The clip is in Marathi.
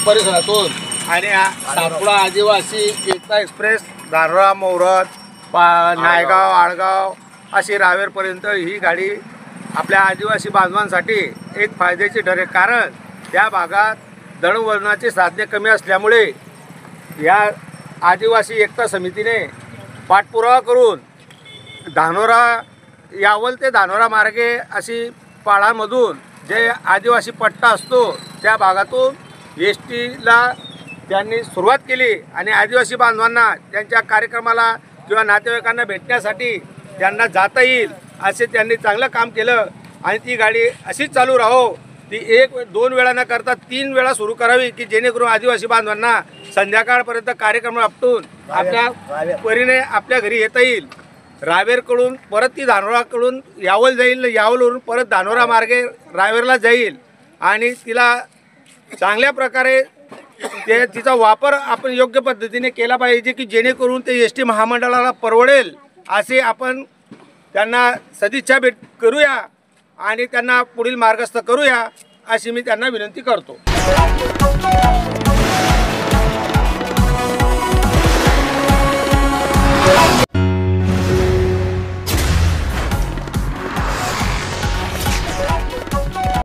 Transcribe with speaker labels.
Speaker 1: परिसरातून आणि सातपुडा आदिवासी एकता एक्सप्रेस धानोरा मोरत नायगाव आळगाव अशी रावेरपर्यंत ही गाडी आपल्या आदिवासी बांधवांसाठी एक फायद्याची ठरेल। कारण त्या भागात दळणवळणाची साधने कमी असल्यामुळे या आदिवासी एकता समितीने पाठपुरावा करून धानोरा यावल ते धानोरा मार्गे अशी पाळामधून जे आदिवासी पट्टा असतो त्या भागातून एस टीला त्यांनी सुरुवात केली आणि आदिवासी बांधवांना त्यांच्या कार्यक्रमाला किंवा नातेवाईकांना भेटण्यासाठी त्यांना जाता येईल असे त्यांनी चांगलं काम केलं। आणि ती गाडी अशीच चालू राहो, ती 1-2 वेळा न करता 3 वेळा सुरू करावी की जेणेकरून आदिवासी बांधवांना संध्याकाळपर्यंत कार्यक्रम आपटून आपल्या परीने आपल्या घरी येता येईल। रावेरकडून परत ती धानोराकडून यावल जाईल, यावलवरून परत धानोरा मार्गे रावेरला जाईल आणि तिला चांगल्या प्रकारे तिचा वापर आपण योग्य पद्धतीने केला पाहिजे की जेणेकरून ते एस टी महामंडळाला परवडेल असे आपण त्यांना सदिच्छा भेट करूया आणि त्यांना पुढील मार्गस्थ करूया अशी मी त्यांना विनंती करतो।